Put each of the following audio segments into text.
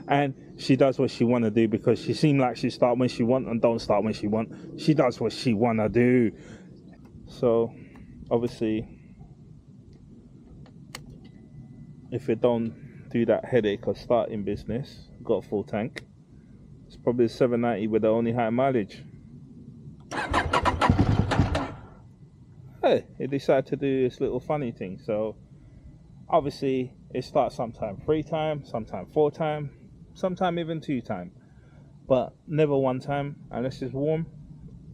And she does what she want to do because she seems like she start when she want and don't start when she want. She does what she want to do. So obviously, if it don't do that headache of starting business, got a full tank, it's probably a 790 with the only high mileage. Hey, it decided to do this little funny thing. So obviously it starts sometime 3 time, sometime 4 time, sometime even 2 time, but never 1 time unless it's warm.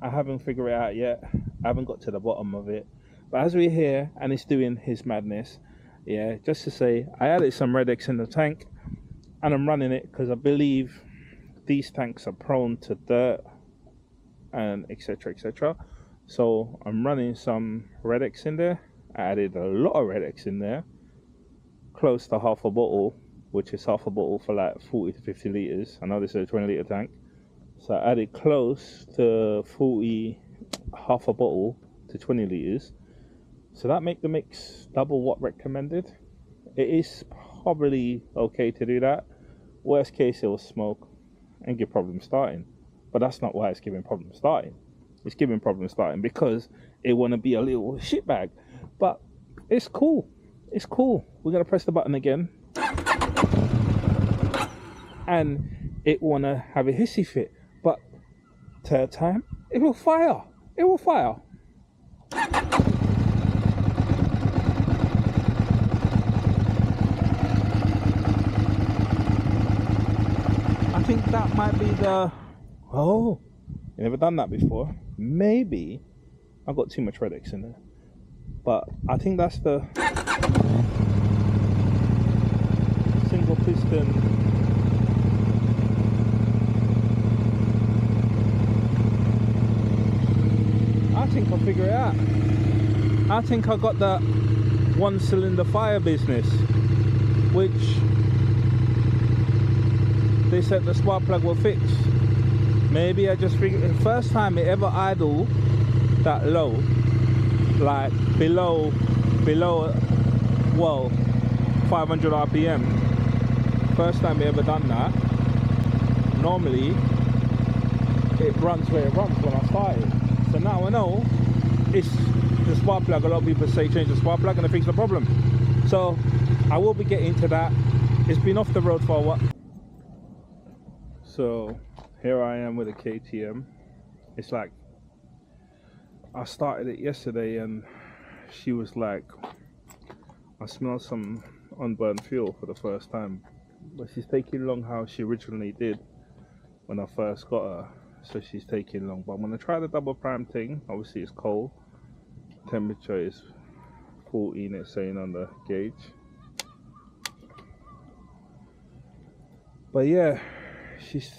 I haven't figured it out yet. I haven't got to the bottom of it. But as we're here and it's doing his madness, yeah, just to say, I added some Red X in the tank and I'm running it because I believe these tanks are prone to dirt and etc, etc. So I'm running some Red X in there. I added a lot of Red X in there, close to half a bottle, which is half a bottle for like 40 to 50 litres. I know this is a 20 litre tank, so I added close to 40, half a bottle to 20 litres. So that make the mix double what recommended. It is probably okay to do that. Worst case, it will smoke and give problem starting, but that's not why it's giving problem starting. It's giving problem starting because it want to be a little shitbag. But it's cool. It's cool. We're gonna press the button again, and it wanna have a hissy fit. But third time, it will fire. It will fire. I think that might be the... Oh, you never done that before. Maybe I got too much Red X in there, but I think that's the single piston. I think I'll figure it out. I think I got that 1 cylinder fire business, which they said the spark plug will fix. Maybe I just figured the first time it ever idle that low, like below well 500 RPM. First time it ever done that. Normally it runs where it runs when I started. So now I know it's the spark plug. A lot of people say change the spark plug and it fixes the problem. So I will be getting to that. It's been off the road for a while. So here I am with a KTM. It's like I started it yesterday and she was like, I smell some unburned fuel for the first time, but she's taking long how she originally did when I first got her. So she's taking long, but I'm gonna try the double prime thing. Obviously it's cold, temperature is 14, it's saying on the gauge. But yeah, she's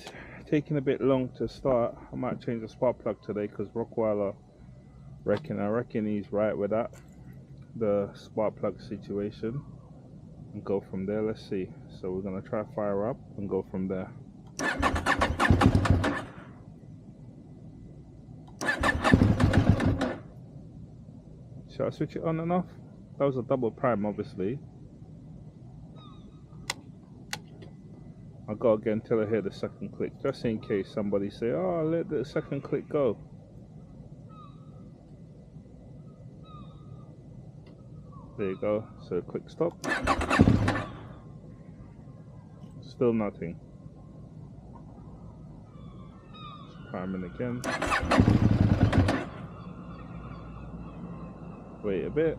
taking a bit long to start. I might change the spark plug today because Rockweiler I reckon he's right with that, the spark plug situation, and go from there. Let's see. So we're gonna try fire up and go from there. Shall I switch it on and off? That was a double prime, obviously. I'll go again till I hear the second click, just in case somebody say, oh, let the second click go. There you go, so click stop. Still nothing. Just priming again. Wait a bit.